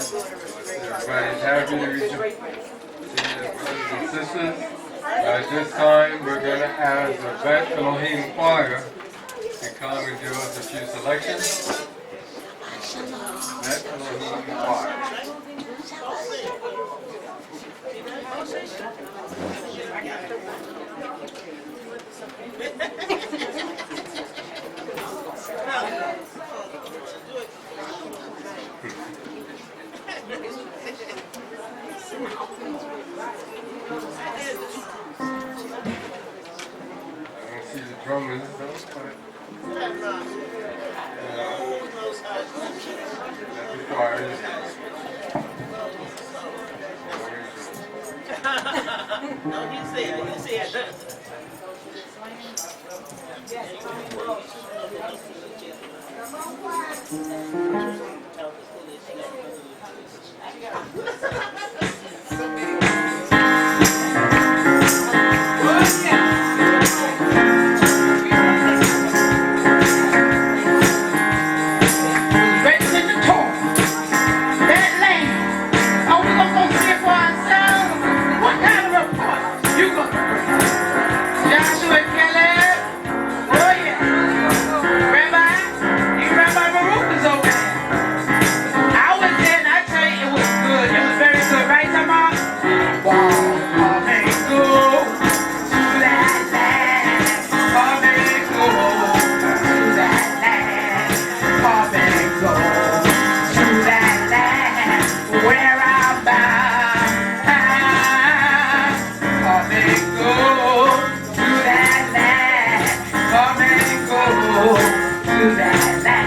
Everybody's happy to see your brothers and sisters. At this time, we're going to ask the Beth Elohim choir to come and give us a few selections. Beth Elohim choir. Drummers, that's the choirs. No, you say it. Rabbi Baruch is over there. I was there and I tell you it was good. It was very good, right, Tamar? Wow. Come and go to that land. Come and go to that land. Come and go to that land where I'm bound. Come and go to that land. Come and go to that land.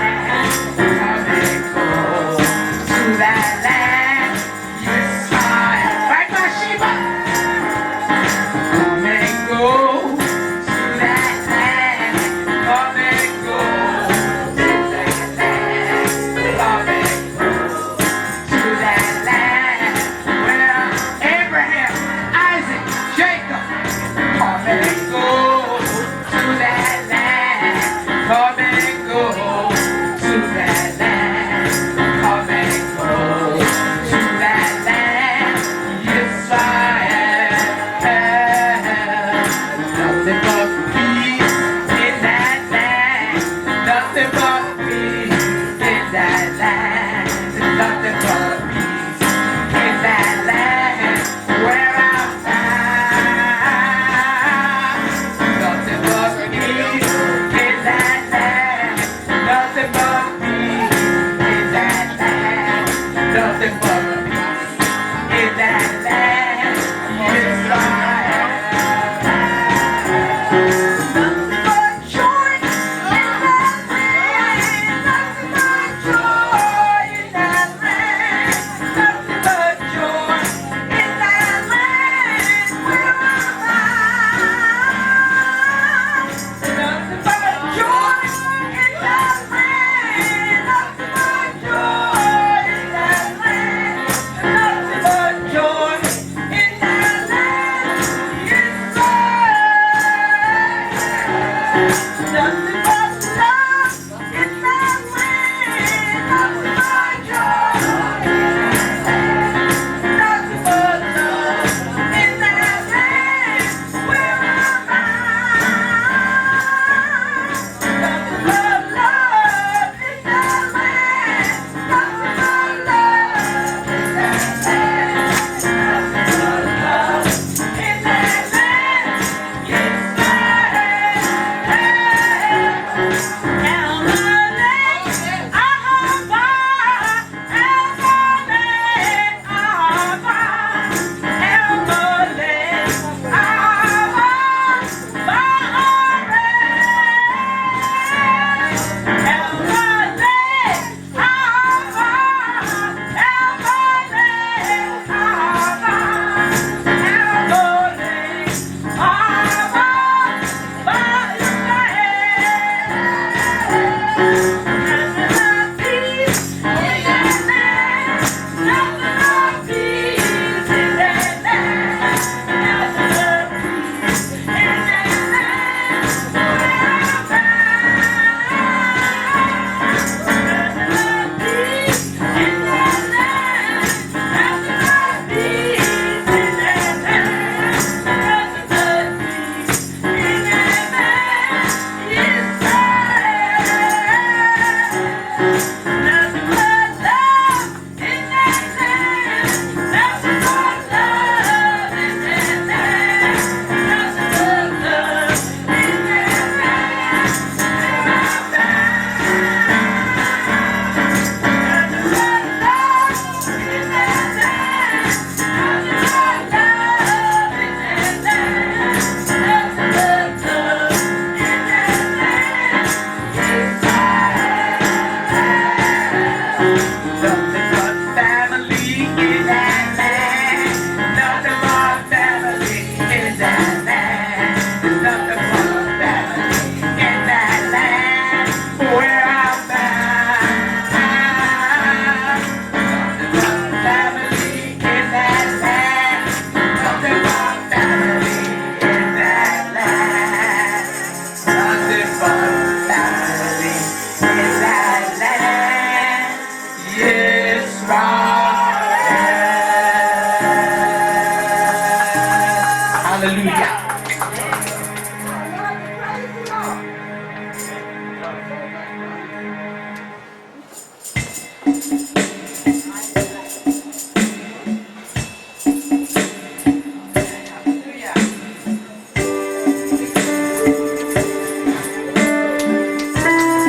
Hallelujah.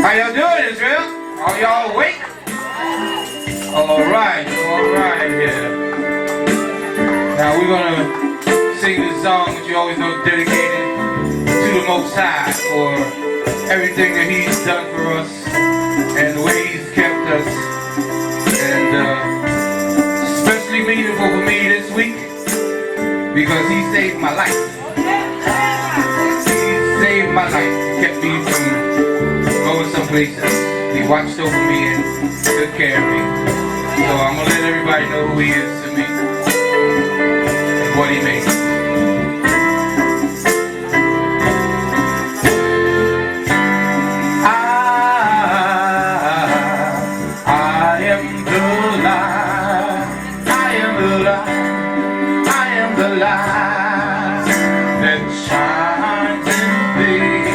How y'all doing, Israel? Are y'all awake? All right here. Now we're gonna sing this song that you always know, dedicated to the Most High for everything that He's done for us and the way He's kept us, and especially meaningful for me this week because He saved my life. He saved my life, kept me from going someplace else. He watched over me and took care of me. So I'm gonna let everybody know who He is to me and what He made. I am the light. I am the light. I am the light that shines in thee.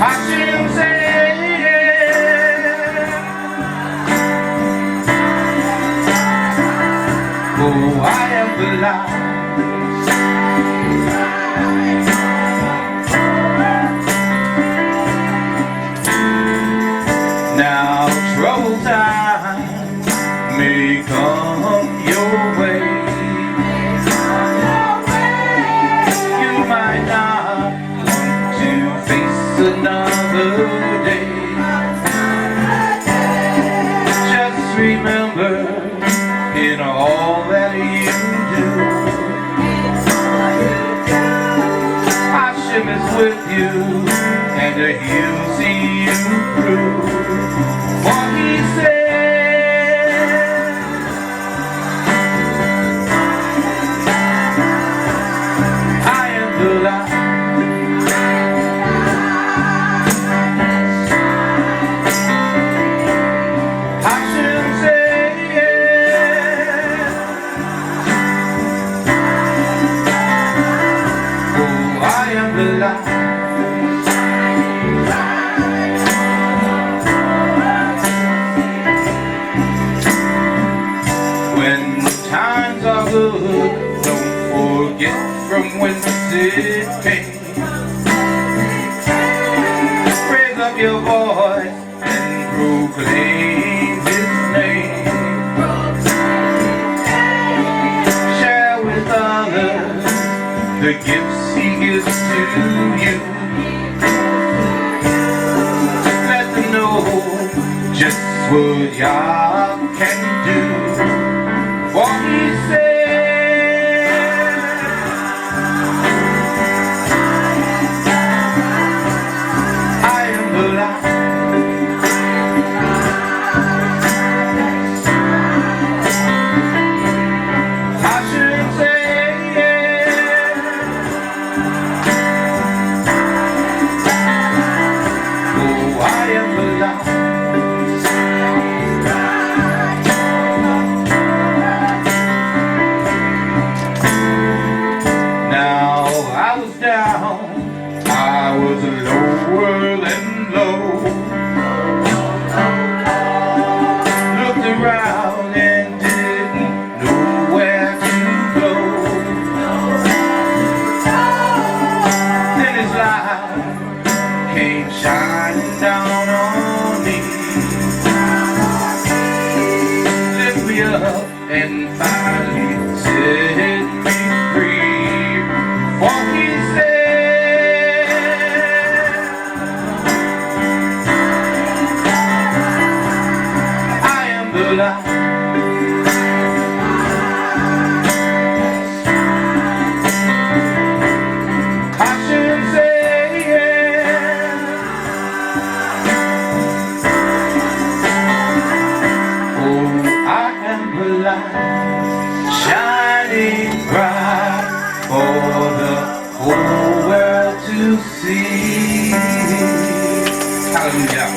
Hashem say. Oh, I am the light. Now trouble time may come your way. You might not want to face another day. Just remember, in all that you do, Hashem is with you, and He'll see you through. For He said, I am the light. Hashem said, I am the light. When times are good, don't forget from whence it came. Raise up your voice and proclaim His name. Share with others the gifts He gives to you. Let them know just what Yah can do. For He said, I am the light. Hashem said, oh, I am the light. I was lower than low. Looked around and didn't know where to go. Then His light came shining down on me. Lift me up and finally set me free. For He said, Hashem said, oh, I am the light, shining bright for the whole world to see. Hallelujah.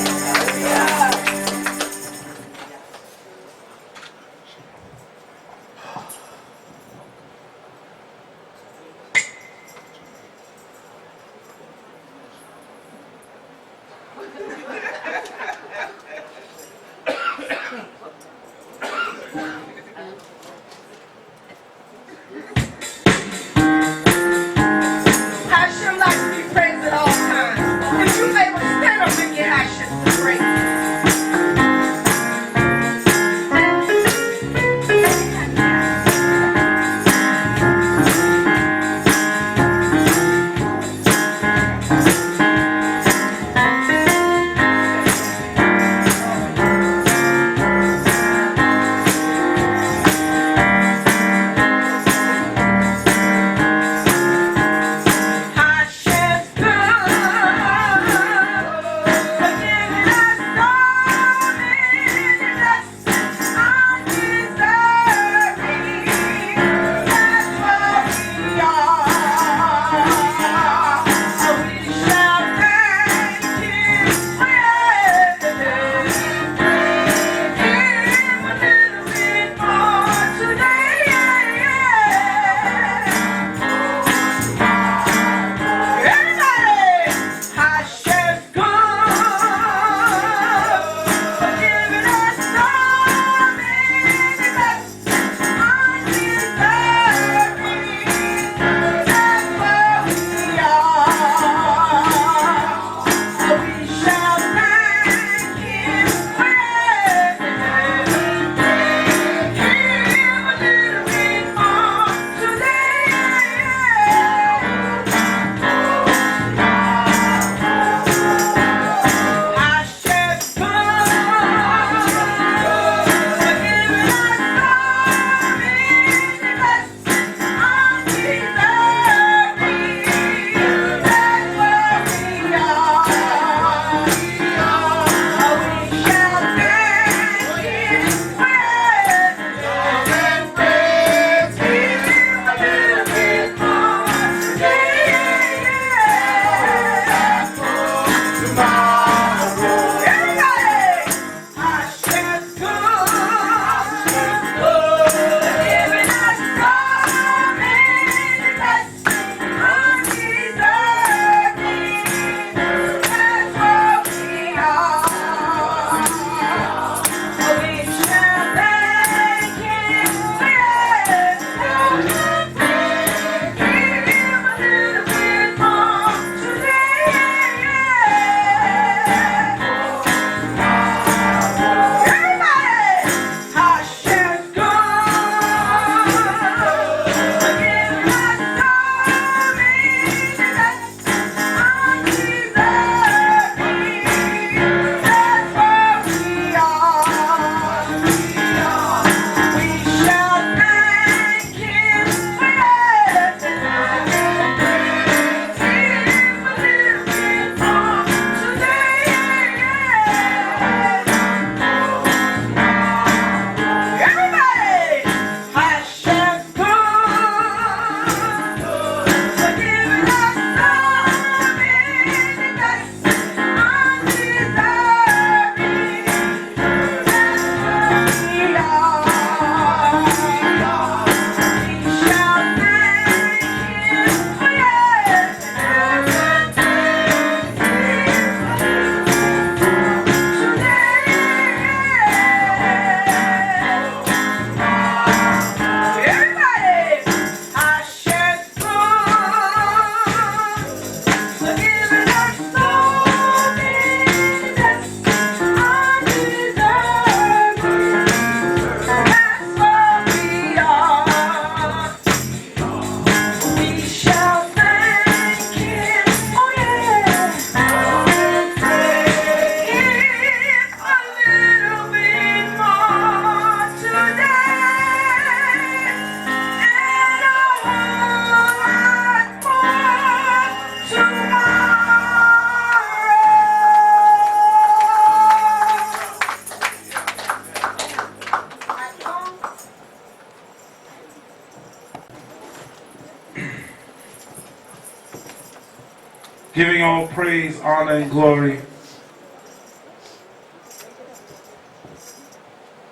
Giving all praise, honor, and glory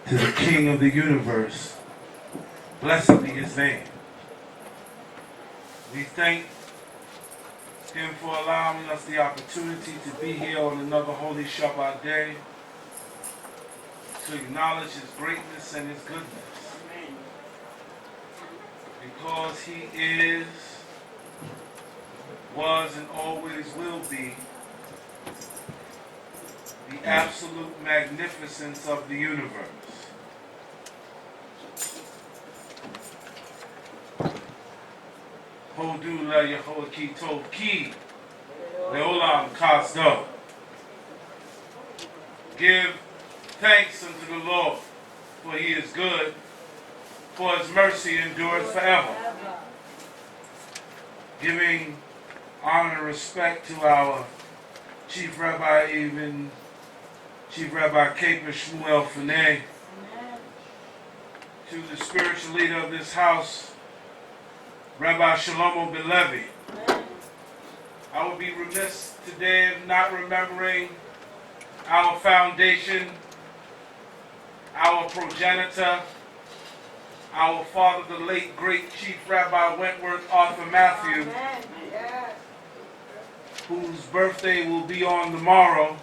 to the King of the universe. Blessed be his name. We thank him for allowing us the opportunity to be here on another holy Shabbat day to acknowledge his greatness and his goodness. Because he is, was, and always will be the absolute magnificence of the universe. Hodu la Yehoah Tov Ki Leolam Kasdo. Give thanks unto the Lord, for he is good, for his mercy endures forever. Giving honor and respect to our Chief Rabbi, even Chief Rabbi Keper Shmuel Fanei, to the spiritual leader of this house, Rabbi Shlomo Ben Levi. I would be remiss today of not remembering our foundation, our progenitor, our father, the late great Chief Rabbi Wentworth Arthur Matthew, whose birthday will be on tomorrow.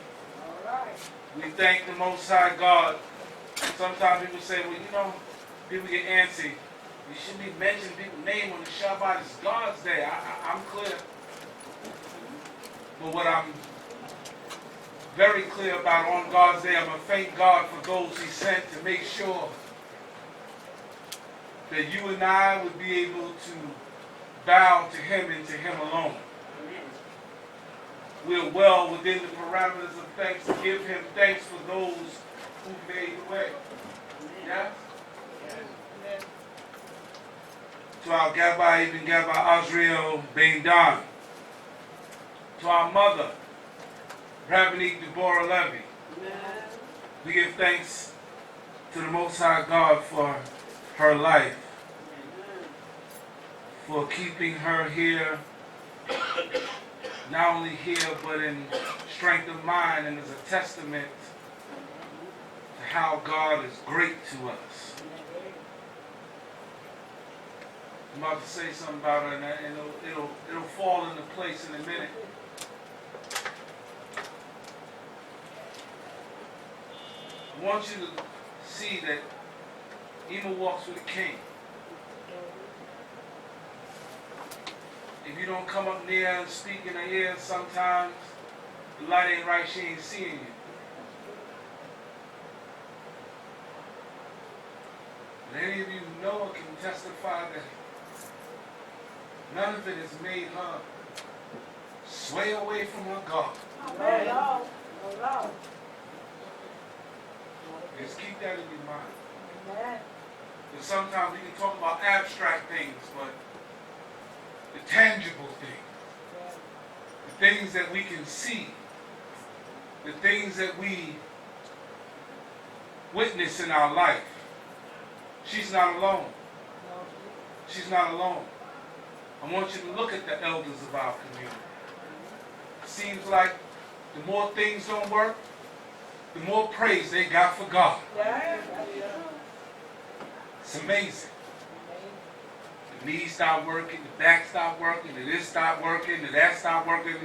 We thank the Most High God. Sometimes people say, well, you know, people get antsy. You shouldn't be mentioning people's name on the Shabbat. It's God's day. I'm clear. But what I'm very clear about on God's day, I'm going to thank God for those he sent to make sure that you and I would be able to bow to him and to him alone. We're well within the parameters of thanks to give him thanks for those who made the way. Yeah? To our Gabbai, even Gabbai Azriel Bendan. To our mother, Rabbi Deborah Levy. We give thanks to the Most High God for her life, for keeping her here, not only here, but in strength of mind, and as a testament to how God is great to us. I'm about to say something about her, and it'll fall into place in a minute. I want you to see that Ema walks with a king. If you don't come up near and speak in her ear, sometimes the light ain't right, she ain't seeing you. And any of you who know her can testify that none of it has made her sway away from her God. Amen. Just keep that in your mind. Amen. Because sometimes we can talk about abstract things, but the tangible things, the things that we can see, the things that we witness in our life, she's not alone. She's not alone. I want you to look at the elders of our community. It seems like the more things don't work, the more praise they got for God. It's amazing. The knees stop working, the back stop working, the this stop working, the that stop working,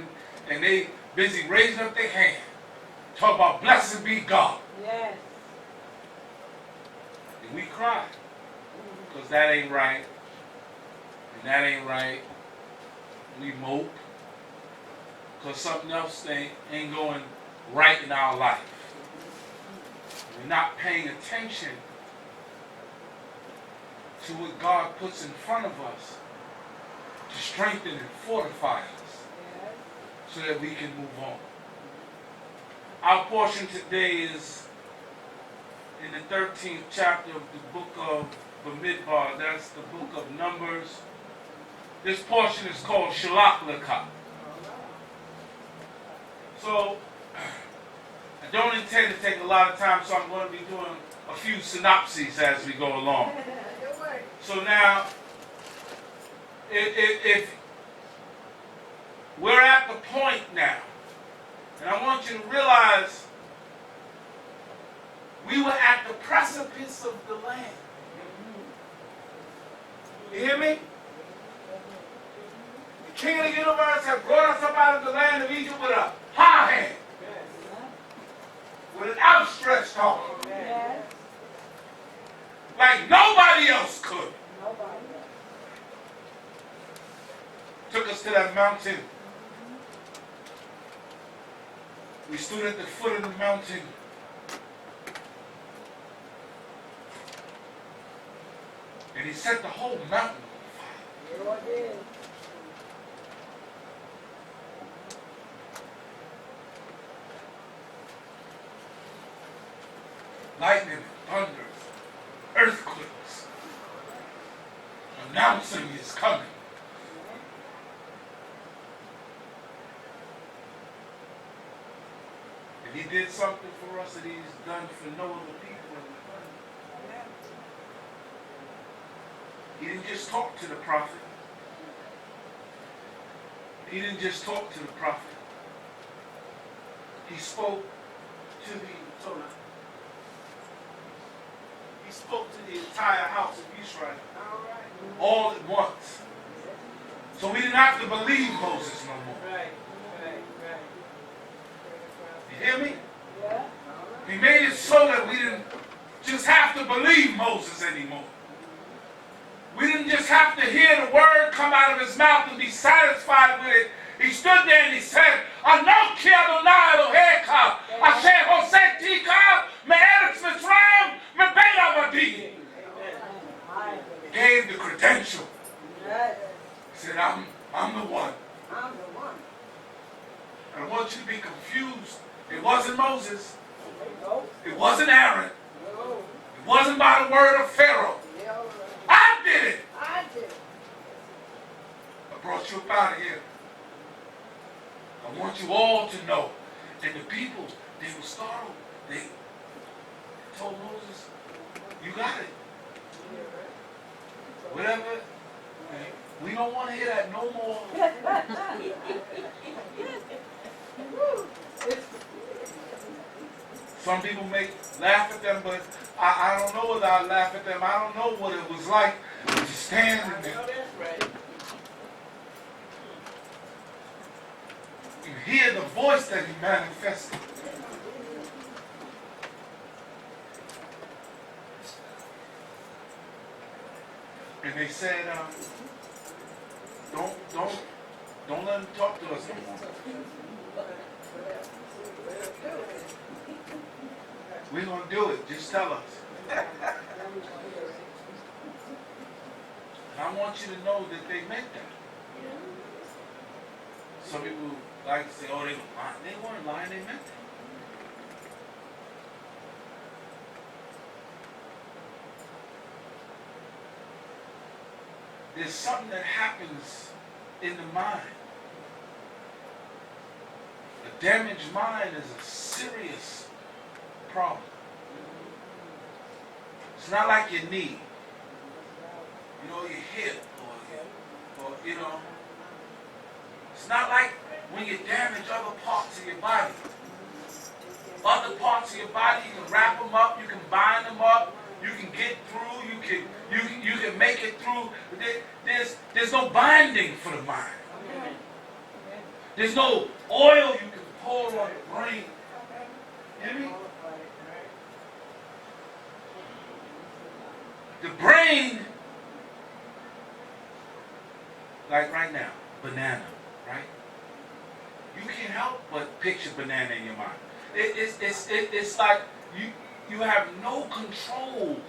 and they busy raising up their hand. Talk about blessed be God. Yes. And we cry. Because that ain't right. And that ain't right. We mope. Because something else ain't going right in our life. We're not paying attention to what God puts in front of us to strengthen and fortify us so that we can move on. Our portion today is in the 13th chapter of the book of Bamidbar. That's the book of Numbers. This portion is called Shalach Lekah. So, I don't intend to take a lot of time, so I'm going to be doing a few synopses as we go along. So now, if We're at the point now. And I want you to realize we were at the precipice of the land. You hear me? The King of the universe had brought us up out of the land of Egypt with a high hand. With an outstretched arm. Yes. Like nobody else could. Nobody. Took us to that mountain. We stood at the foot of the mountain. And he set the whole mountain on fire. Lord did. Lightning and thunder, earthquakes, announcing his coming. And he did something for us that he's done for no other people in the planet. He didn't just talk to the prophet. He didn't just talk to the prophet. He spoke to the Torah. He spoke to the entire house of Israel all at once. So we didn't have to believe Moses no more. You hear me? Yeah. He made it so that we didn't just have to believe Moses anymore. We didn't just have to hear the word come out of his mouth and be satisfied with it. He stood there and he said, Anoki Adonai Eloheka, Asher Hosetika, Me'eretz Mitzrayim, Me'bein Avadi. He gave the credential. Yes. He said, I'm the one. I'm the one. And I want you to be confused. It wasn't Moses. No. It wasn't Aaron. No. It wasn't by the word of Pharaoh. Yeah, all right. I did it. I did. I brought you up out of here. I want you all to know. And the people, they were startled. They told Moses, you got it. Whatever. We don't want to hear that no more. Some people may laugh at them, but I don't know whether I laugh at them. I don't know what it was like to stand and hear the voice that he manifested. And they said, don't let him talk to us no more. We're going to do it. Just tell us. And I want you to know that they meant that. Some people like to say, oh, they were lying. They weren't lying. They meant that. There's something that happens in the mind. A damaged mind is a serious problem. It's not like your knee, you know, your hip, or you know. It's not like when you damage other parts of your body. Other parts of your body, you can wrap them up, you can bind them up, you can get through, you can make it through. There's no binding for the mind. There's no oil you can pour on the brain. Hear me? The brain, like right now, banana, right? You can't help but picture banana in your mind. It's like you have no control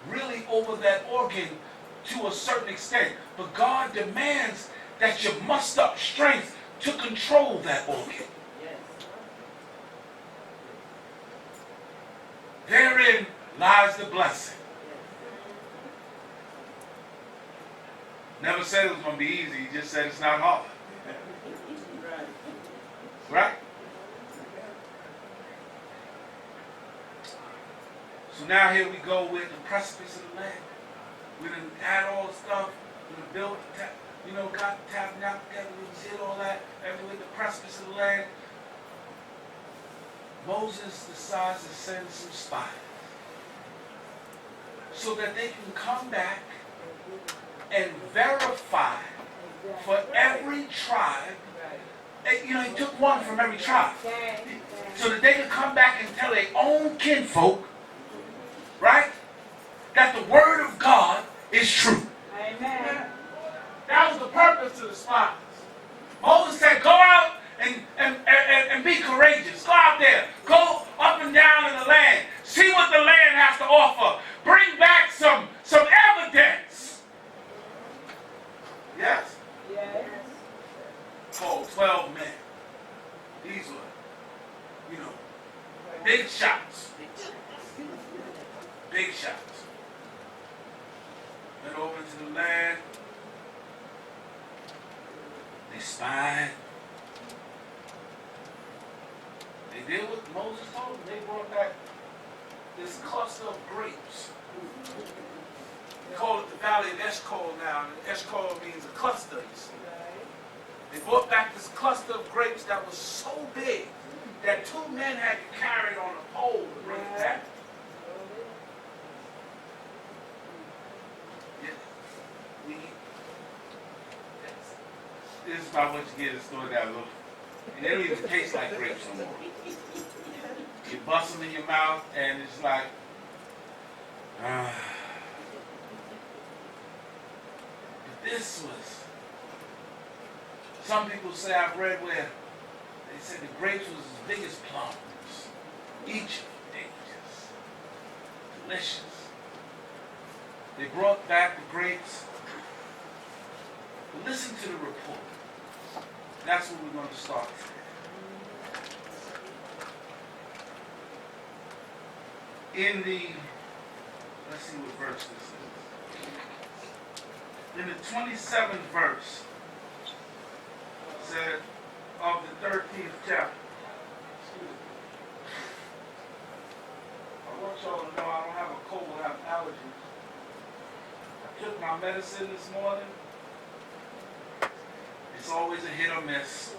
really over that organ to a certain extent. But God demands that you muster up strength to control that organ. Therein lies the blessing. Never said it was going to be easy. He just said it's not hard. Right? So now here we go. We're at the precipice of the land. We done had all the stuff. We done built got the tabernacle together, we did all that, everywhere, the precipice of the land. Moses decides to send some spies so that they can come back and verify for every tribe. He took one from every tribe so that they could come back and tell their own kinfolk, right, that the word of God is true. Amen. That was the purpose of the spies. Moses said, go out and be courageous. Go out there. Go up and down in the land. See what the land has to offer. Bring back some evidence. Yes? Yes. Called 12 men. These were, big shots. Big shots. Went over to the land. They spied. They did what Moses told them. They brought back this cluster of grapes. They call it the Valley of Eshcol now. And Eshcol means a cluster, you see. They brought back this cluster of grapes that was so big that 2 men had to carry it on a pole to bring it back. This is about what you get in the store that little. They don't even taste like grapes no more. You bust them in your mouth and it's like, But this was, some people say, I've read where they said the grapes was as big as plums. Each delicious. Delicious. They brought back the grapes. But listen to the report. That's what we're going to start with. In the, let's see what verse this is. In the 27th verse, said of the 13th chapter. I want y'all to know I don't have a cold, I have allergies. I took my medicine this morning. It's always a hit or miss.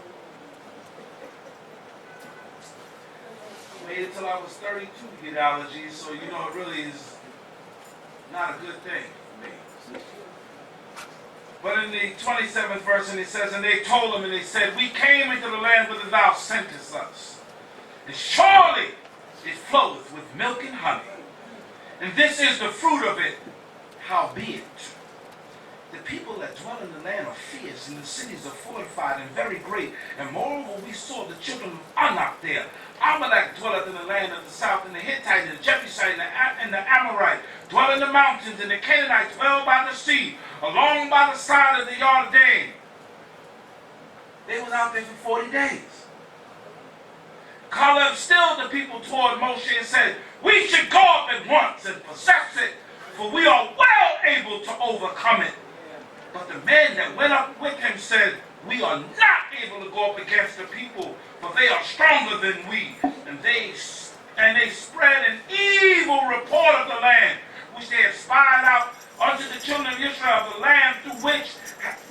I waited till I was 32 to get allergies, so it really is not a good thing for me. But in the 27th verse, and it says, and they told him, and they said, we came into the land whither thou sentest us, and surely it floweth with milk and honey, and this is the fruit of it. Howbeit, the people that dwell in the land are fierce, and the cities are fortified and very great. And moreover, we saw the children of Anak there. Amalek dwelleth in the land of the south, and the Hittite, and the Jebusite, and the Amorite dwell in the mountains, and the Canaanites dwell by the sea, along by the side of the Jordan. They was out there for 40 days. Caleb stilled the people toward Moshe and said, we should go up at once and possess it, for we are well able to overcome it. But the men that went up with him said, we are not able to go up against the people, for they are stronger than we. And they spread an evil report of the land, which they have spied out unto the children of Israel. The land through which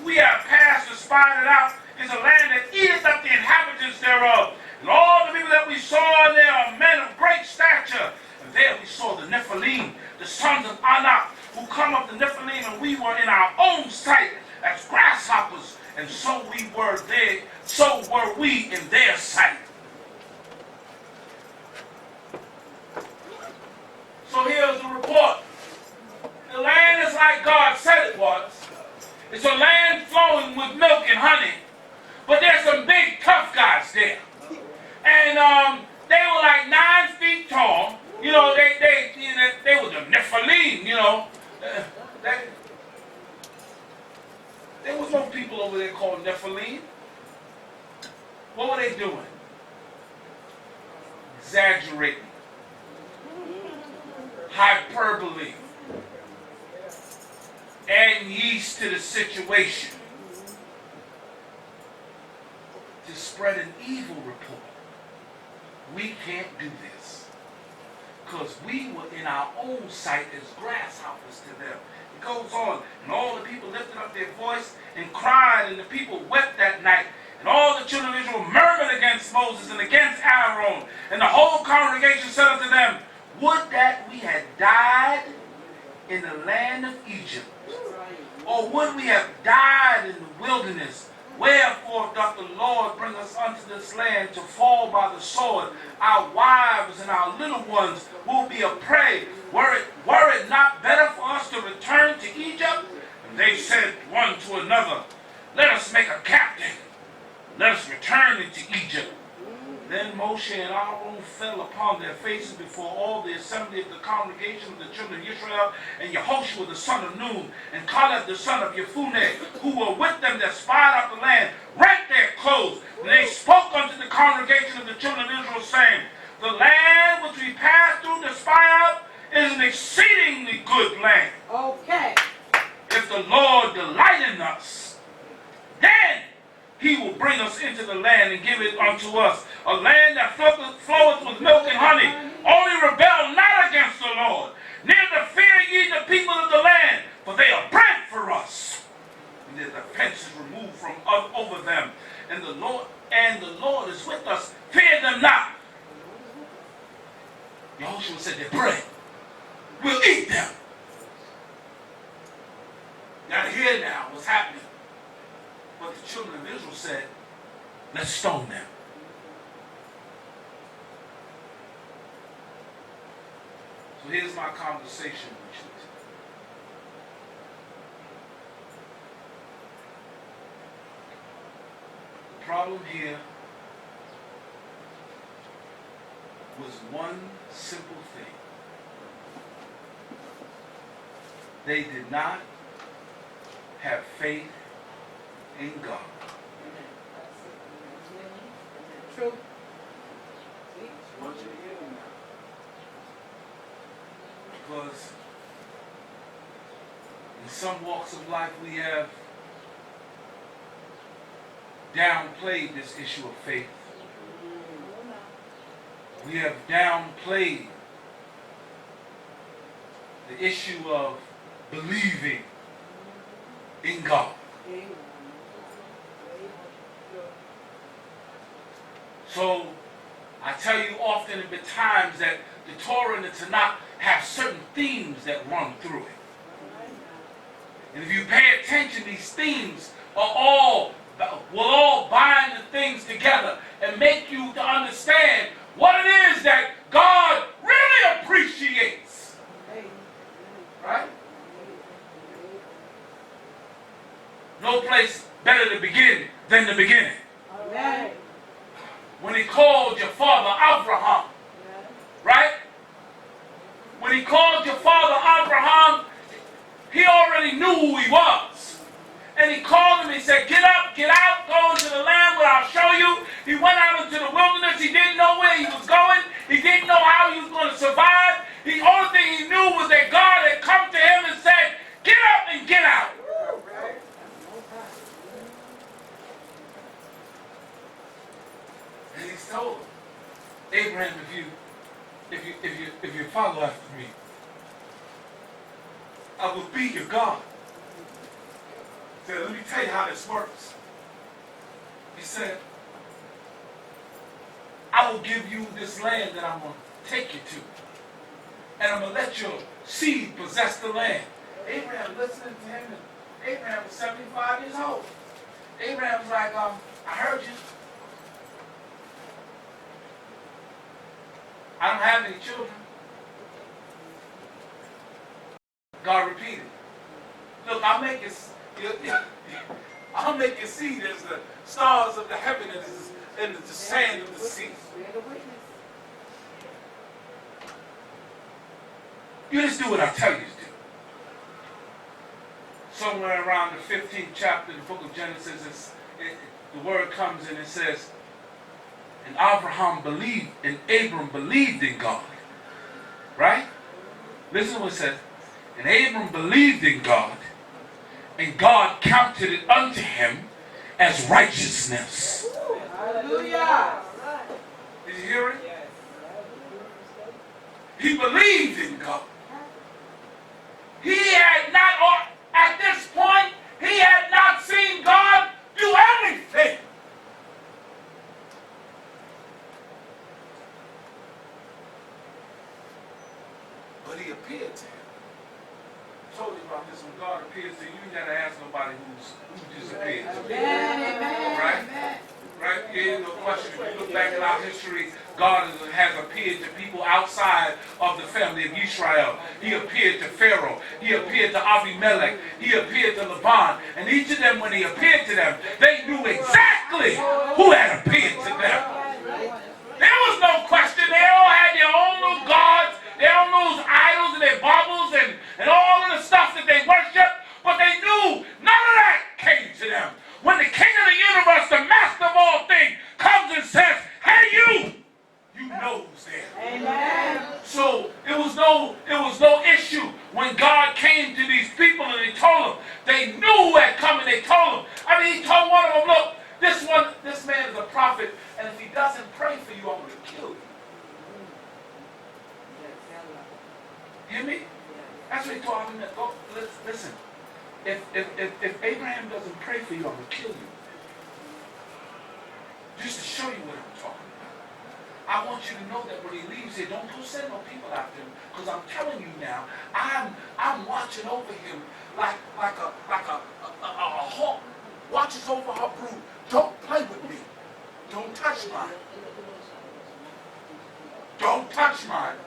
we have passed and spied it out is a land that eateth up the inhabitants thereof. And all the people that we saw there are men of great stature. And there we saw the Nephilim, the sons of Anak, who come up the Nephilim, and we were in our own sight as grasshoppers, and so were we in their sight. So here's the report. The land is like God said it was. It's a land flowing with milk and honey, but there's some big tough guys there. And they were like 9 feet tall. They were the Nephilim, there was no people over there called Nephilim. What were they doing? Exaggerating. Hyperbole. Adding yeast to the situation. To spread an evil report. We can't do this. Because we were in our own sight as grasshoppers to them. goes on. And all the people lifted up their voice and cried, and the people wept that night. And all the children of Israel murmured against Moses and against Aaron. And the whole congregation said unto them, would that we had died in the land of Egypt, or would we have died in the wilderness? Wherefore doth the Lord bring us unto this land to fall by the sword? Our wives and our little ones will be a prey. Were it not better for us to return to Egypt? And they said one to another, let us make a captain. Let us return into Egypt. Then Moshe and Aaron fell upon their faces before all the assembly of the congregation of the children of Israel, and Yehoshua the son of Nun, and Caleb the son of Jephunneh, who were with them that spied out the land, rent their clothes. And they spoke unto the congregation of the children of Israel, saying, the land which we passed through to spy out is an exceedingly good land. Okay. If the Lord delight in us, then he will bring us into the land and give it unto us, a land that floweth with milk and honey. Only rebel not against the Lord, neither fear ye the people of the land, for they are bread for us. And their defense is removed from over them. And the Lord is with us. Fear them not. Yehoshua said, they're bread. We'll eat them. You gotta hear now what's happening. But the children of Israel said, let's stone them. So here's my conversation with you. The problem here was one simple thing. They did not have faith in God. True. Because in some walks of life we have downplayed this issue of faith. We have downplayed the issue of believing in God. So I tell you often in the times that the Torah and the Tanakh have certain themes that run through it. And if you pay attention, these themes will all bind the things together and make you to understand what it is that God really appreciates. Right? No place better to begin than the beginning. Amen. When he called your father Abraham, right? When he called your father Abraham, he already knew who he was. And he called him and said, get up, get out, go into the land where I'll show you. He went out into the wilderness. He didn't know where he was going. He didn't know how he was going to survive. The only thing he knew was that God had come to him and said, get up and get out. And he's told him, Abraham, if you follow after me, I will be your God. He said, let me tell you how this works. He said, I will give you this land that I'm going to take you to. And I'm going to let your seed possess the land. Abraham listening to him, and Abraham was 75 years old. Abraham was like, I heard you. I don't have any children. God repeated, look, I'll make you seed as the stars of the heaven and the sand of the sea. You just do what I tell you to do. Somewhere around the 15th chapter of the book of Genesis, the word comes and it says, and Abraham believed, and Abram believed in God. Right? Listen to what it says. And Abram believed in God, and God counted it unto him as righteousness. Hallelujah. Did you hear it? He believed in God. He had not, or at this point, he had not seen God do everything. But he appeared to him. I told you about this. When God appears to you, you gotta ask nobody who just appeared to you. Right? Right? Yeah, no question. If you look back at our history, God has appeared to people outside of the family of Israel. He appeared to Pharaoh. He appeared to Abimelech. He appeared to Laban. And each of them, when he appeared to them, they knew exactly who had appeared to them. There was no question. They all had their own little gods, their own little idols and their baubles and all of the stuff that they worshiped. But they knew none of that came to them. When the King of the universe, the master of all things, comes and says, hey you know who's there. Amen. So it was no issue when God came to these people and he told them. They knew who had come and they told him. I mean, he told one of them, look, this man is a prophet, and if he doesn't pray for you, I'm going to kill you. Hear me? That's what he told him. Go, listen. If Abraham doesn't pray for you, I'm going to kill you. Just to show you what I'm talking about. I want you to know that when he leaves here, don't go send no people after him. Because I'm telling you now, I'm watching over him like a hawk watches over her brood. Don't play with me. Don't touch mine. Don't touch mine.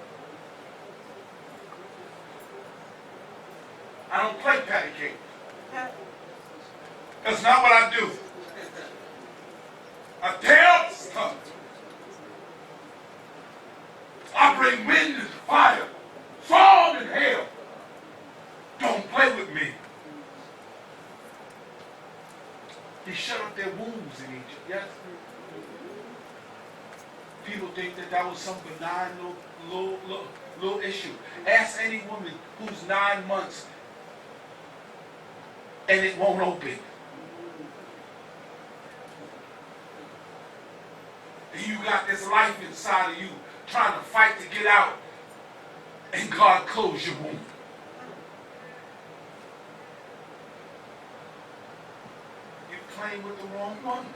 I don't play patty cake. That's not what I do. I tear up stuff. I bring wind and fire, storm and hail. Don't play with me. He shut up their wombs in Egypt, yes? People think that was some benign little issue. Ask any woman who's 9 months and it won't open. And you got this life inside of you trying to fight to get out, and God closed your womb. You're playing with the wrong one.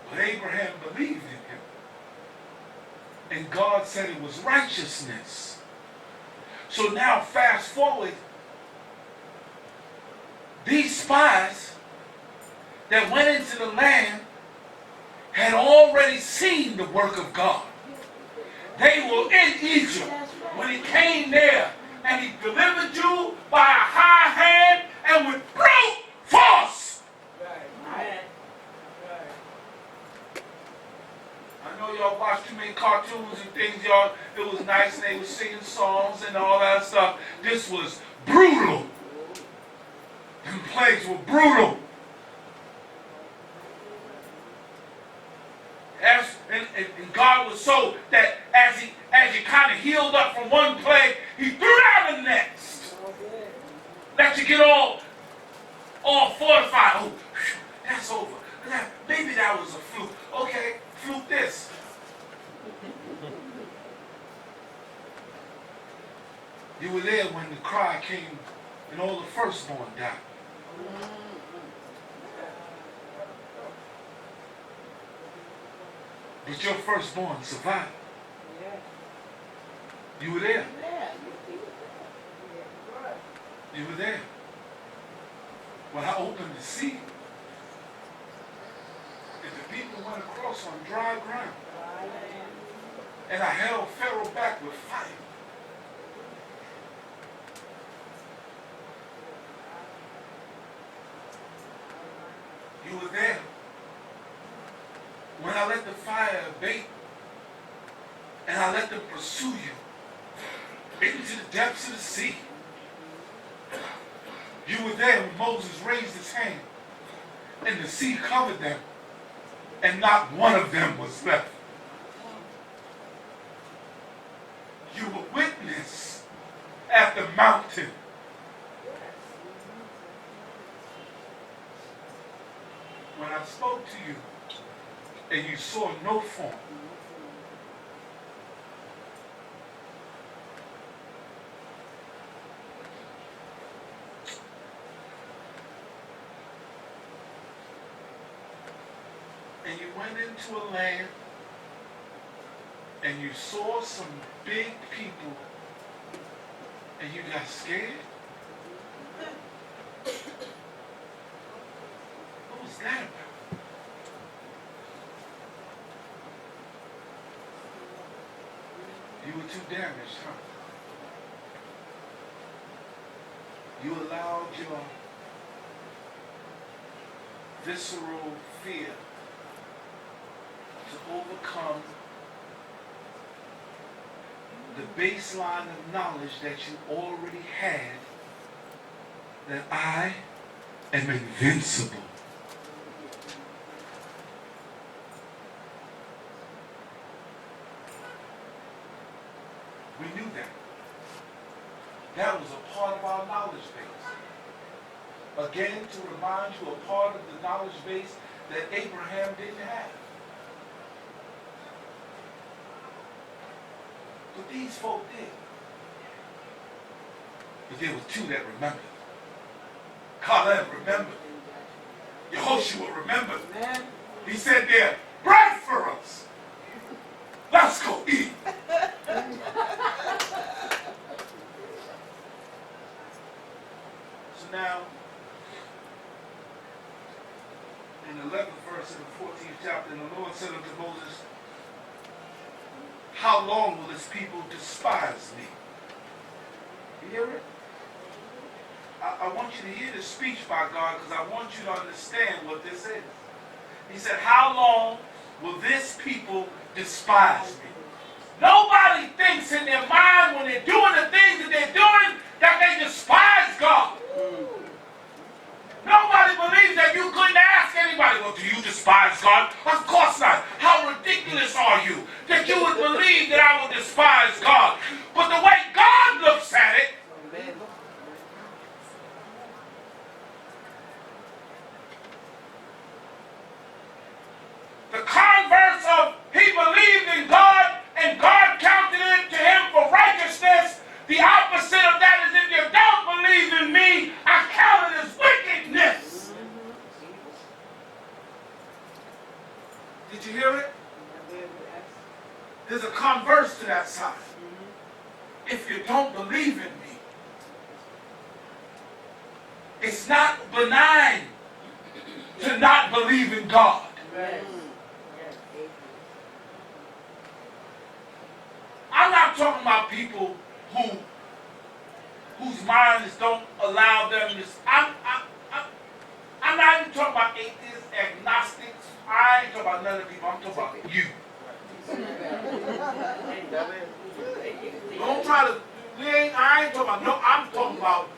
But Abraham believed in him. And God said it was righteousness. So now fast forward, these spies that went into the land had already seen the work of God. They were in Egypt when he came there, and he delivered you by a high hand and with brute force. I know y'all watch too many cartoons and things, y'all. It was nice and they were singing songs and all that stuff. This was brutal. The plagues were brutal. And God was so that as he kind of healed up from one plague, he threw down the next. Let you get all fortified. Oh, that's over. Maybe that was a fluke. Okay, fluke this. You were there when the cry came and all the firstborn died. But your firstborn survived. You were there. You were there. When I opened the sea, and the people went across on dry ground, and I held Pharaoh back with fire. You were there. When I let the fire abate, and I let them pursue you into the depths of the sea. You were there when Moses raised his hand, and the sea covered them, and not one of them was left. You were witness at the mountain. When I spoke to you, and you saw no form, and you went into a land and you saw some big people and you got scared? What was that about? You were too damaged, huh? You allowed your visceral fear to overcome the baseline of knowledge that you already had, that I am invincible. We knew that. That was a part of our knowledge base. Again, to remind you, a part of the knowledge base that Abraham didn't have. But these folk did. But there were two that remembered. Caleb remembered. Yehoshua remembered. He said there, bread for us. Let's go eat. So now, in the 11th verse of the 14th chapter, and the Lord said unto Moses, how long will this people despise me? You hear it? I want you to hear this speech by God, because I want you to understand what this is. He said, how long will this people despise me? Nobody thinks in their mind when they're doing the things that they're doing that they despise God. Nobody believes that. You couldn't ask anybody, well, do you despise God? Of course not. How ridiculous are you that you would believe that I would despise God? But the way God looks at it, the converse of he believed in God and God counted it to him for righteousness. The opposite of that is if you don't believe in me, I count it as wickedness. Did you hear it? There's a converse to that side. If you don't believe in me, it's not benign to not believe in God. I'm not talking about people whose minds don't allow them to. I'm not even talking about atheists, agnostics. I ain't talking about none of the people. I'm talking about you. Don't try to. I ain't talking about no. I'm talking about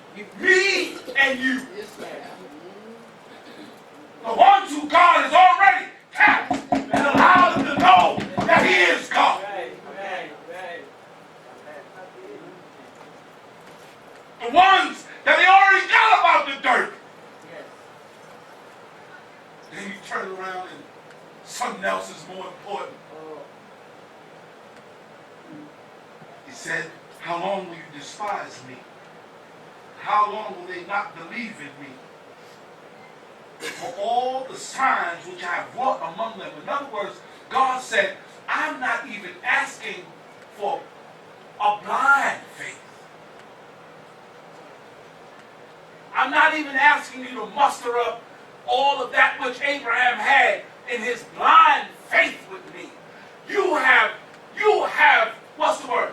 me and you. The ones who God has already tapped and allowed them to know that He is God. The ones that they already got about the dirt. Then you turn around and something else is more important. He said, how long will you despise me? How long will they not believe in me? For all the signs which I have wrought among them. In other words, God said, I'm not even asking for a blind faith. I'm not even asking you to muster up all of that which Abraham had in his blind faith with me. You have, what's the word?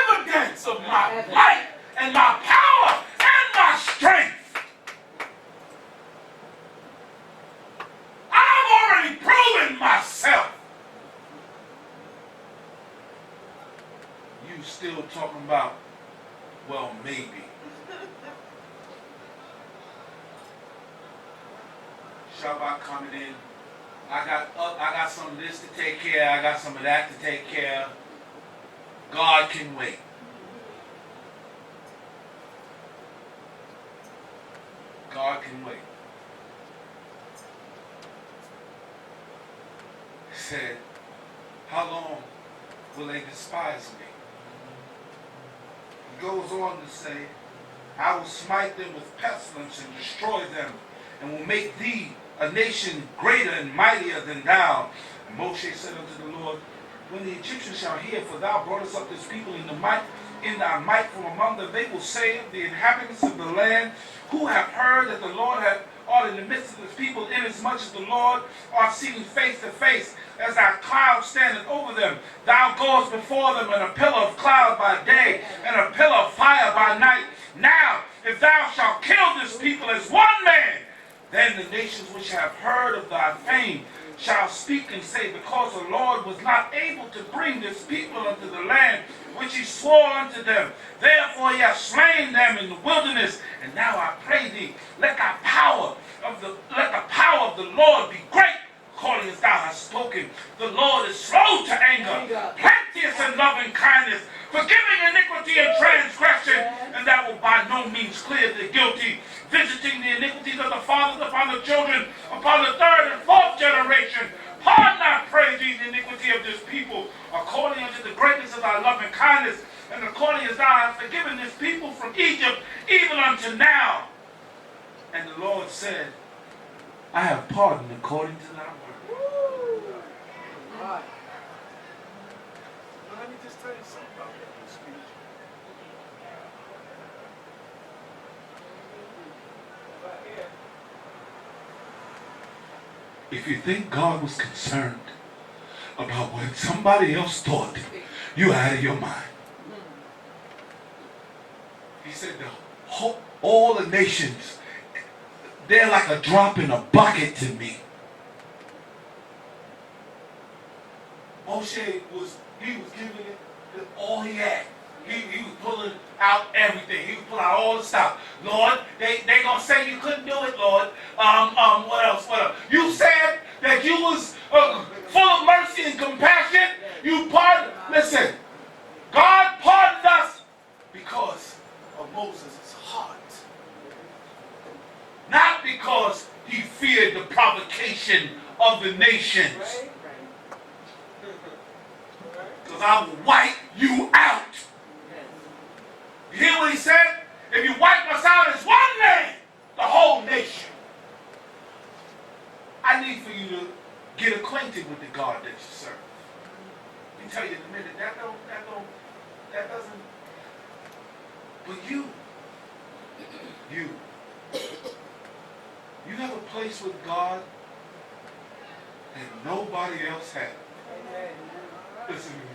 Evidence of my might and my power and my strength. I've already proven myself. You still talking about, well, maybe. Shabbat coming in. I got some of this to take care of. I got some of that to take care of. God can wait. God can wait. He said, how long will they despise me? He goes on to say, I will smite them with pestilence and destroy them, and will make thee a nation greater and mightier than thou. And Moshe said unto the Lord, when the Egyptians shall hear, for thou broughtest up this people in thy might from among them, they will say of the inhabitants of the land, who have heard that the Lord art in the midst of his people, inasmuch as the Lord art seen face to face, as thy cloud standeth over them. Thou goest before them in a pillar of cloud by day, and a pillar of fire by night. Now, if thou shalt kill this people as one man, then the nations which have heard of thy fame shall speak and say, because the Lord was not able to bring this people unto the land which he swore unto them. Therefore he hath slain them in the wilderness. And now I pray thee, let the power of the Lord be great, according as thou hast spoken. The Lord is slow to anger, plenteous in loving kindness, forgiving iniquity and transgression, and that will by no means clear the guilty, visiting the iniquities of the fathers upon the children, upon the third and fourth generation. Pardon, I pray thee, the iniquity of this people, according unto the greatness of thy loving kindness, and according as thou hast forgiven this people from Egypt, even unto now. And the Lord said, I have pardoned according to thy word. Right. Well, let me just tell you something about that speech. If you think God was concerned about what somebody else thought, you're out of your mind. He said, all the nations, they're like a drop in a bucket to me. Moshe was giving it all he had. He was pulling out everything. He was pulling out all the stuff. Lord, they gonna say you couldn't do it, Lord. What else? You said that you was full of mercy and compassion. You pardoned. Listen, God pardoned us because of Moses' heart. Not because he feared the provocation of the nations. Because I will wipe you out. You hear what he said? If you wipe us out as one man, the whole nation. I need for you to get acquainted with the God that you serve. Let me tell you in a minute, that doesn't. But you have a place with God that nobody else has. Listen to me.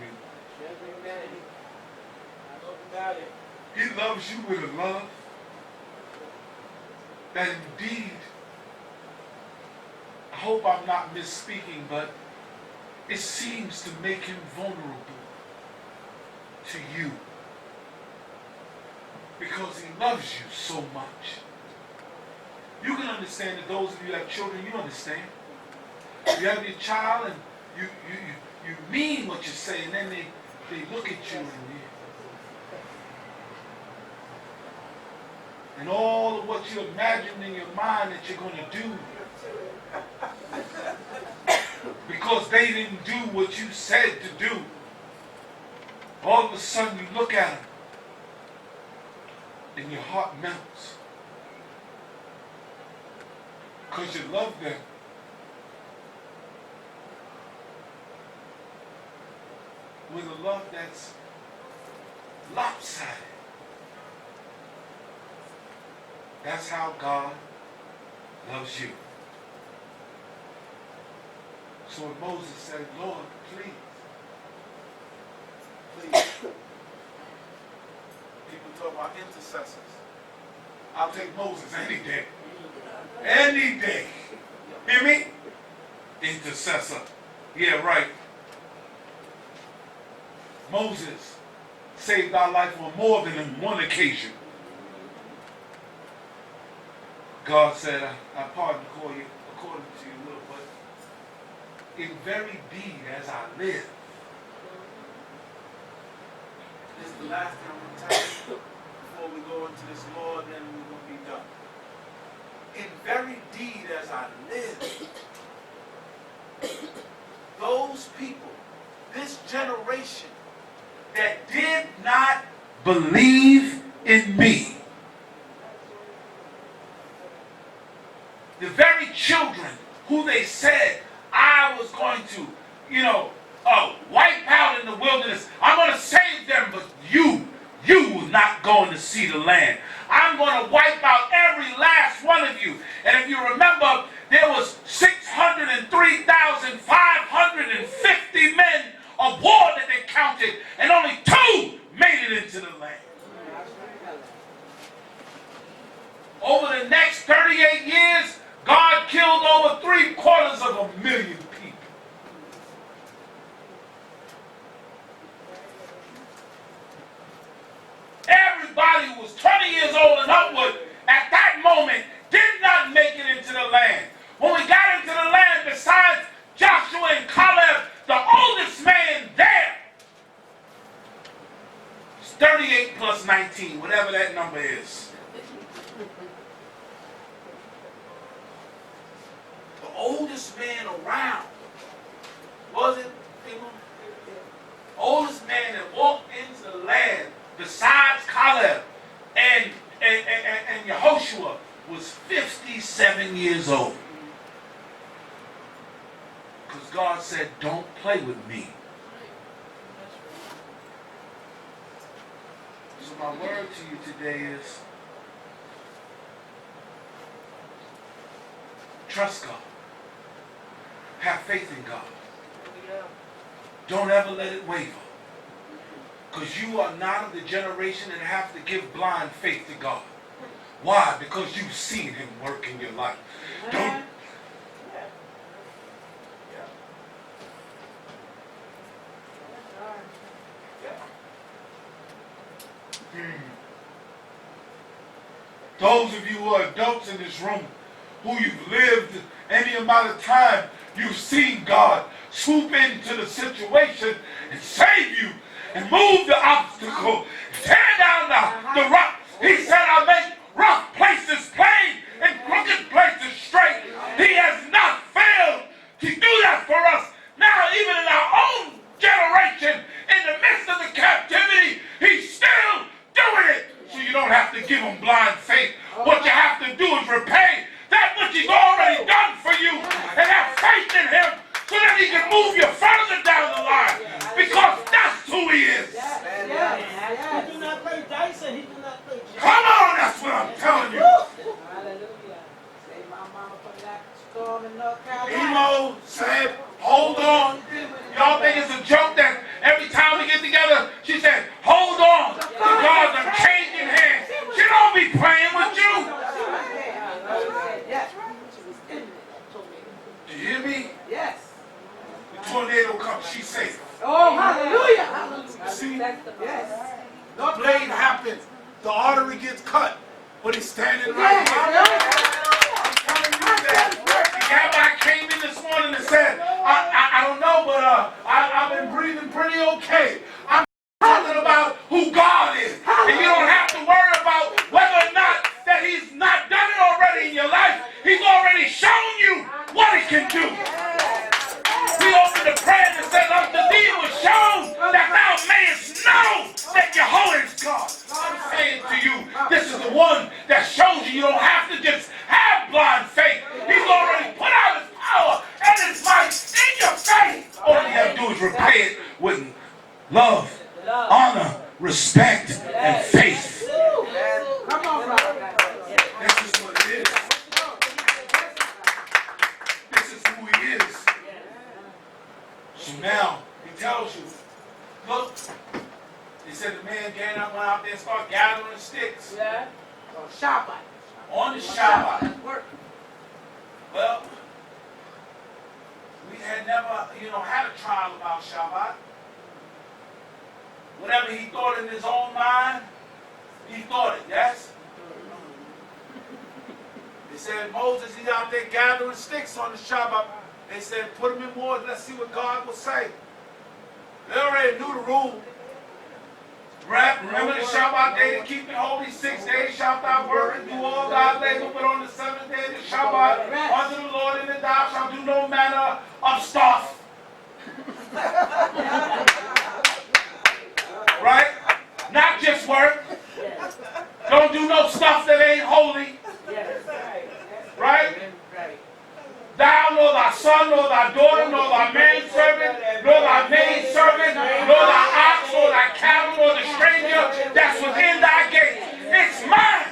He loves you with a love that indeed, I hope I'm not misspeaking, but it seems to make him vulnerable to you because he loves you so much. You can understand that those of you who have children, you understand. You have your child and you mean what you say, and then they look at you and all of what you imagine in your mind that you're going to do because they didn't do what you said to do. All of a sudden you look at them and your heart melts because you love them. With a love that's lopsided. That's how God loves you. So when Moses said, Lord, please. People talk about intercessors. I'll take Moses any day. Any day. Hear me? Intercessor. Yeah, right. Moses saved our life on more than one occasion. God said, I pardon you according to your will, but in very deed as I live. This is the last thing I'm going to tell you before we go into this law, then we're going to be done. In very deed as I live, those people, this generation that did not Believe in me. the very children who they said I was going to, wipe out in the wilderness, I'm going to save them, but you will not going to see the land. I'm going to wipe out every last one of you. And if you remember, there was 603,550 men of war that they counted, and only 2 made it into the land. Over the next 38 years, God killed over 750,000 people. Everybody who was 20 years old and upward at that moment did not make it into the land. When we got into the land, besides Joshua and Caleb, the oldest man there, 38 plus 19, whatever that number is. The oldest man around wasn't oldest man that walked into the land besides Caleb and Yehoshua was 57 years old. Because God said, don't play with me. So my word to you today is, trust God. Have faith in God. Don't ever let it waver. Because you are not of the generation that have to give blind faith to God. Why? Because you've seen him work in your life. Don't. Those of you who are adults in this room, who you've lived any amount of time, you've seen God swoop into the situation and save you and move the obstacle, tear down the rock. He said, I make rough places plain and crooked places straight. He has not failed to do that for us. Now, even in our own generation, in the midst of the captivity, he's still doing it. So you don't have to give him blind faith. What you have to do is repay that which he's already done for you and have faith in him so that he can move you further down the line, because that's who he is. He do not play dice and he do not play chess. Come on, that's what I'm telling you. Hallelujah. Say my mama from that storm in North Carolina. Emo said, hold on. Y'all think it's a joke that every time we get together, she said, hold on. The gods are changing hands. She don't be playing with you. Yes. Do you hear me? Yes. The tornado comes, she's safe. Oh, hallelujah. See, Yes. the blade happens. The artery gets cut, but he's standing right Yes. here. I'm telling you that. The guy came in this morning and said, I don't know, but I've been breathing pretty okay. I'm talking about who God is. And you don't have to worry about whether or not that he's not done it already in your life. He's already shown you what he can do. We opened the prayer and said, unto thee was shown that thou mayest know that Jehovah is God. I'm saying to you, this is the one that shows you don't have to just have blind faith. He's already put out his power and his might in your faith. All you have to do is repay it with love, honor, respect, and faith. Come on, brother. This is what it is. This is who he is. So now, he tells you, look, he said the man went out there and started gathering sticks Yeah. Oh, Shabbat. on the Shabbat. Work. Well, we had never, had a trial about Shabbat. Whatever he thought in his own mind, he thought it, yes? They said, Moses, he's out there gathering sticks on the Shabbat. They said, put him in water, let's see what God will say. They already knew the rule. Remember the Shabbat day to keep it holy, 6 days, shalt thou work and do all thy labor, but on the 7th day the Shabbat, unto the Lord, and thou shalt do no manner of stuff. Right? Not just work. Don't do no stuff that ain't holy. Right? nor thy daughter, nor thy manservant, nor thy maidservant, nor thy ox, nor thy cattle, nor the stranger that's within thy gate. It's mine.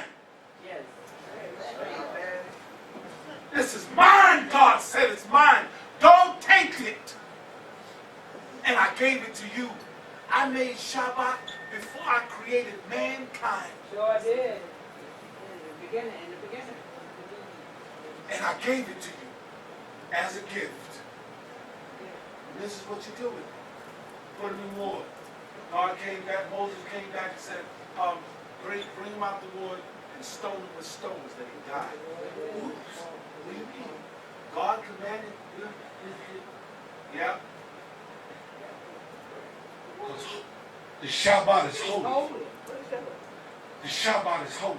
This is mine, God said it's mine. Don't take it. And I gave it to you. I made Shabbat before I created mankind. Sure did. In the beginning. And I gave it to you as a gift. And this is what you do with it. Put it in water. God came back, Moses came back and said, bring him out the wood and stone him with stones that he died. Oops. What do you mean? God commanded you? Yeah. The Shabbat is holy. The Shabbat is holy.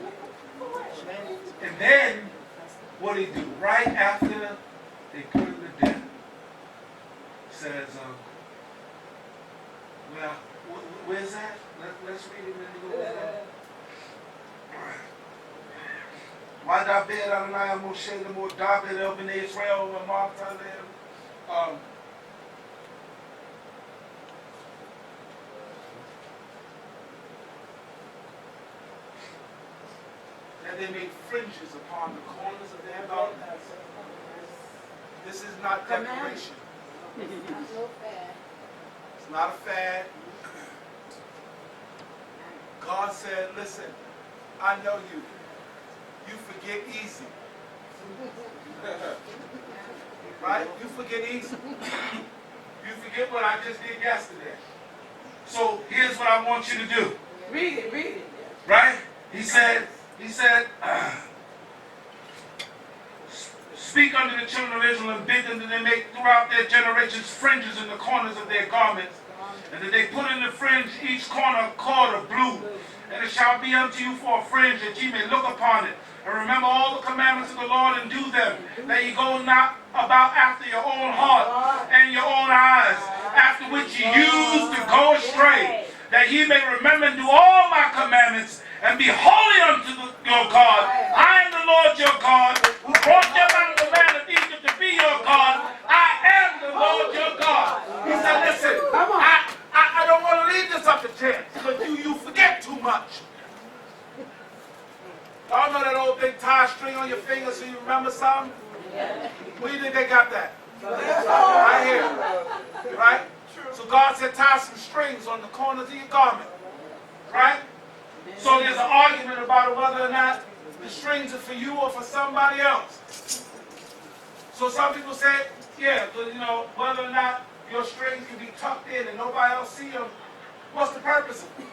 And then, what did he do? Right after they put him to death, says, well, where's that? Let's read it in the Lord's name. Why David Adonai Moshe the more David of in Israel and Martha them? That they make fringes upon the corners of their garments. This is not decoration. It's not a fad. God said, listen, I know you. You forget easy. Right? You forget easy. You forget what I just did yesterday. So here's what I want you to do. Read it. Right? He said, speak unto the children of Israel and bid them that they make throughout their generations fringes in the corners of their garments, and that they put in the fringe each corner a cord of blue, and it shall be unto you for a fringe, that ye may look upon it, and remember all the commandments of the Lord and do them, that ye go not about after your own heart and your own eyes, after which ye used to go astray, that ye may remember and do all my commandments, and be holy unto your God. I am the Lord your God, who brought you out of the land of Egypt to be your God. I am the Lord your God. He said, listen, I don't want to leave this up to chance, because you forget too much. Y'all know that old big tie string on your finger so you remember something? Where do you think they got that? Right here. Right? So God said tie some strings on the corners of your garment. Right? So there's an argument about whether or not the strings are for you or for somebody else. So some people say, yeah, whether or not your strings can be tucked in and nobody else see them, what's the purpose of it?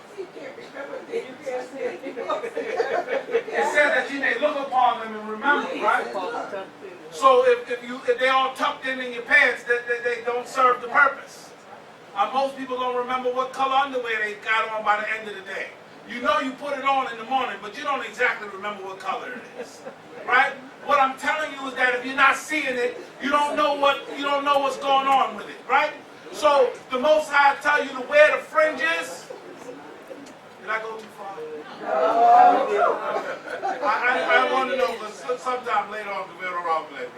It says that you may look upon them and remember, right? So if they all tucked in your pants, they don't serve the purpose. Most people don't remember what color underwear they got on by the end of the day. You know you put it on in the morning, but you don't exactly remember what color it is, right? What I'm telling you is that if you're not seeing it, you don't know what's going on with it, right? So the Most High tell you to wear the fringes. Did I go too far? I want to know, but sometime later on, we'll be wrong with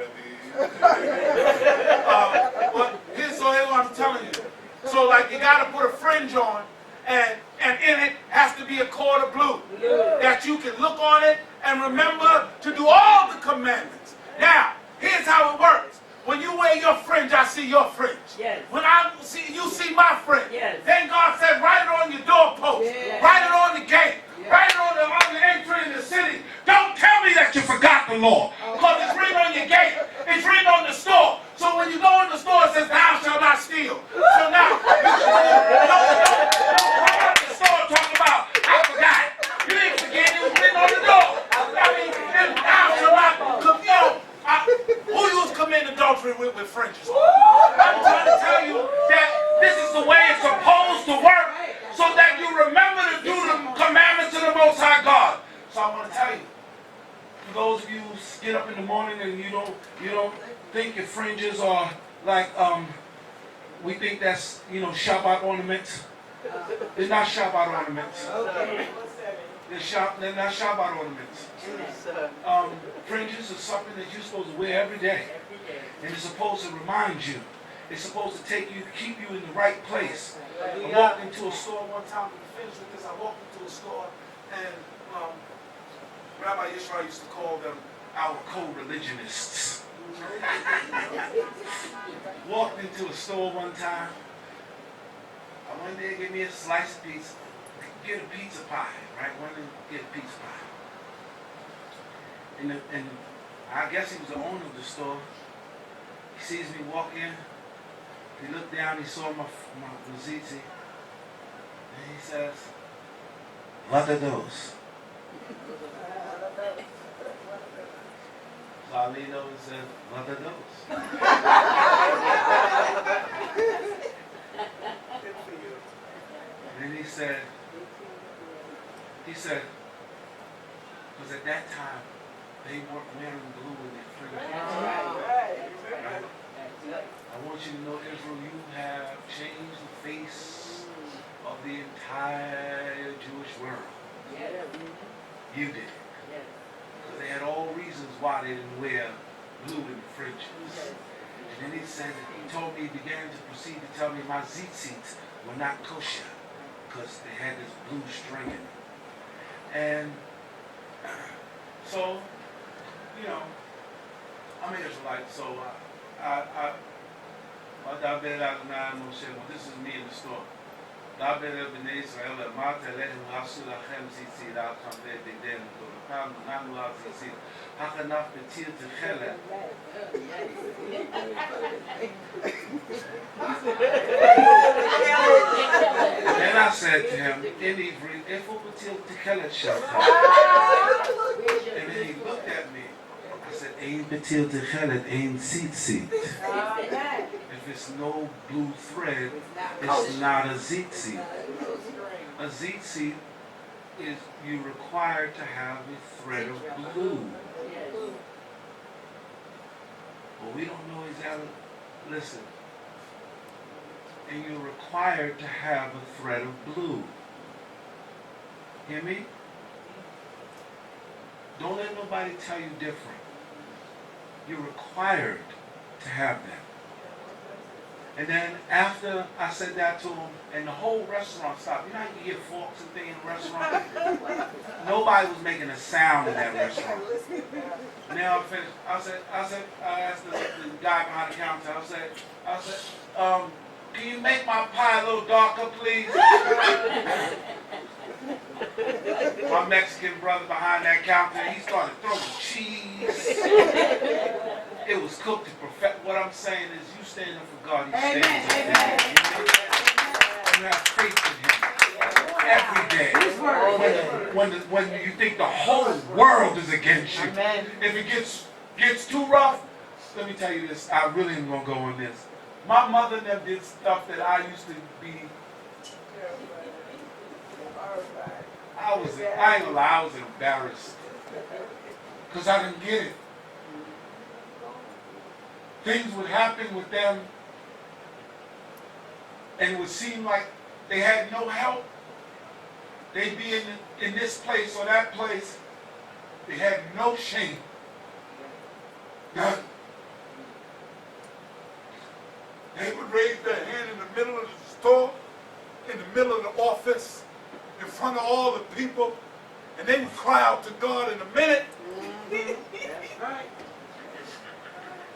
but here's what I'm telling you. So like you got to put a fringe on, and in it has to be a cord of blue that you can look on it and remember to do all the commandments. Now, here's how it works. When you wear your fringe, I see your fringe. Yes. When you see my fringe. Yes. Then God said, write it on your doorpost. Yes. Write it on the gate. Yes. Write it on the entry in the city. Don't tell me that you forgot the law. Because it's written on your gate. It's written on the store. So when you go in the store, it says, thou shalt not steal. So now, don't come out the store talking about, I forgot. You didn't forget, it was written on the door. I mean, thou shalt not, who you was committing adultery with fringes? I'm trying to tell you that this is the way it's supposed to work, so that you remember to do the commandments of the Most High God. So I want to tell you, for those of you who get up in the morning and you don't think your fringes are like we think that's Shabbat ornaments. They're not Shabbat ornaments. They're not Shabbat ornaments. Fringes are something that you're supposed to wear every day. And it's supposed to remind you. It's supposed to keep you in the right place. I walked into a store one time, to finish with this, I walked into a store and Rabbi Yisrael used to call them our co-religionists. Walked into a store one time. I went there, give me a slice of pizza. Get a pizza pie, right? Went in, get a pizza pie. And I guess he was the owner of the store. He sees me walk in. He looked down, he saw my tzitzit. And he says, "What are those?" So I leaned over and said, "What are those?" And then he said, because at that time, they weren't wearing blue in their fingerprints. Right? I want you to know, Israel, you have changed the face of the entire Jewish world. You did. Because they had all reasons why they didn't wear blue in the fringes. And then he said, he began to proceed to tell me my tzitzit were not kosher because they had this blue string in it. And so, you know, I'm an Israelite, so this is me in the store. Then I said to him, in Hebrew, and then he looked at me. I said, Ein betil techelet, ein tzitzit. If it's no blue thread, it's not a tzitzit. A tzitzit is you're required to have a thread of blue. But we don't know exactly. Listen. And you're required to have a thread of blue. Hear me? Don't let nobody tell you different. You're required to have that. And then after I said that to him, and the whole restaurant stopped. You know how you get forks and things in a restaurant? Nobody was making a sound in that restaurant. Now I'm finished. I asked the guy behind the counter, I said, can you make my pie a little darker, please? My Mexican brother behind that counter, he started throwing cheese. It was cooked to perfect. What I'm saying is, you stand up for God, He stands up for you. You have faith in Him every day. When you think the whole world is against you. If it gets too rough, let me tell you this. I really am gonna go on this. My mother never did stuff that I used to be. I ain't gonna lie, I was embarrassed. Because I didn't get it. Things would happen with them, and it would seem like they had no help. They'd be in this place or that place. They had no shame. None. They would raise their hand in the middle of the store, in the middle of the office, in front of all the people, and they would cry out to God in a minute. That's right.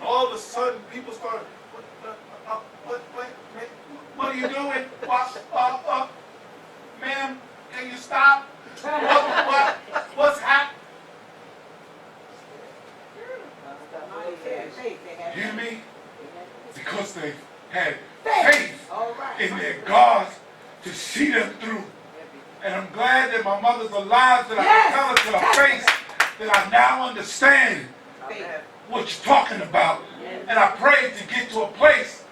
All of a sudden, people started, what are you doing? Ma'am, can you stop? What's happening? You hear me? Because they had faith in their God to see them through. And I'm glad that my mother's alive, that I can tell her to her face, that I now understand what you're talking about. And I pray to get to a place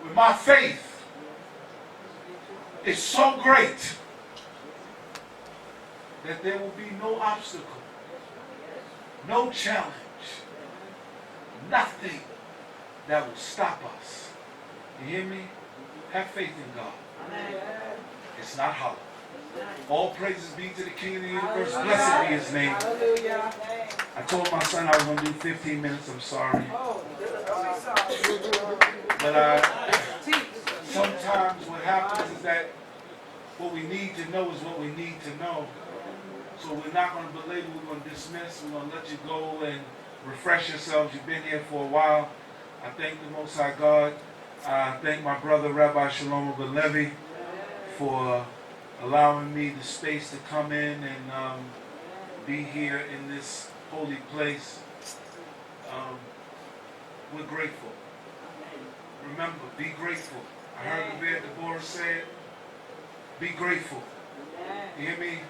where my faith is so great that there will be no obstacle, no challenge, nothing that will stop us. You hear me? Have faith in God. It's not hollow. All praises be to the King of the universe. Blessed be His name. I told my son I was going to do 15 minutes. I'm sorry. But sometimes what happens is that what we need to know is what we need to know. So we're not going to belabor, we're going to dismiss, we're going to let you go and refresh yourselves. You've been here for a while. I thank the Most High God. I thank my brother Rabbi Shalom Belevi for allowing me the space to come in and be here in this holy place. We're grateful. Remember, be grateful. I heard the Rabbi Baruch say it. Be grateful. You hear me?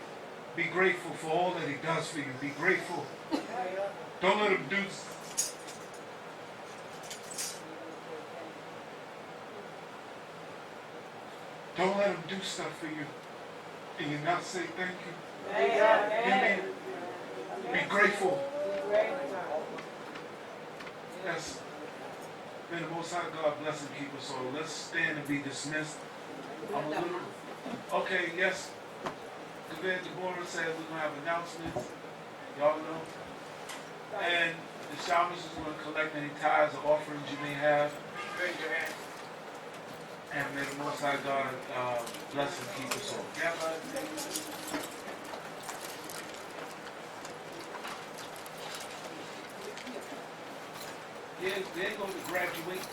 Be grateful for all that he does for you. Be grateful. Don't let him do. Don't let him do stuff for you and you not say thank you. Amen. Be grateful. Yes. May the Most High God bless and keep us all. Let's stand and be dismissed. Okay, yes. Rabbi Baruch said we're going to have announcements. Y'all know. And the Shabbos is going to collect any tithes or offerings you may have. Raise your hand. And may the Most High God bless and keep us all. Yeah, they're going to graduate.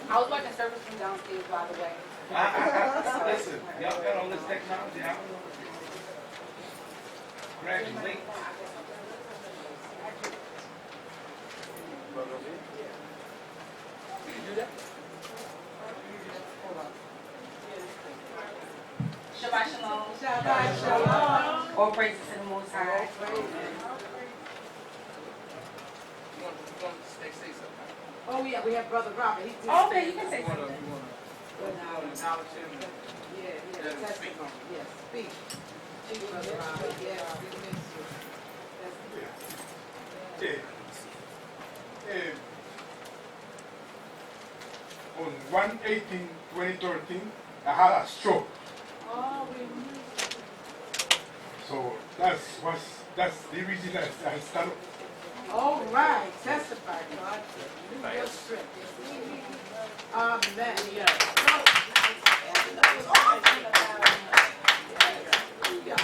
I was watching service from downstairs, by the way. Listen, y'all got all this technology. I don't know. Graduate. You can do that? Shabbat shalom. Shabbat shalom. All praises to the Most High. Say something. Oh, yeah, we have Brother Robert. He Oh, okay, you can say something. Acknowledge him. Yeah, testimony. Yes, speak. Speak, Brother Robert. Yes, we miss you. On 1/18/2013, I had a stroke. Oh, we miss you. So that's the reason I started. All right, testify, God. Do your strength. Amen. Hallelujah.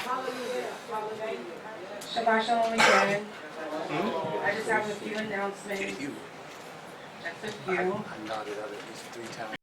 Hallelujah. Shabbat shalom again. I just have a few announcements. That's a few. I nodded at least 3 times.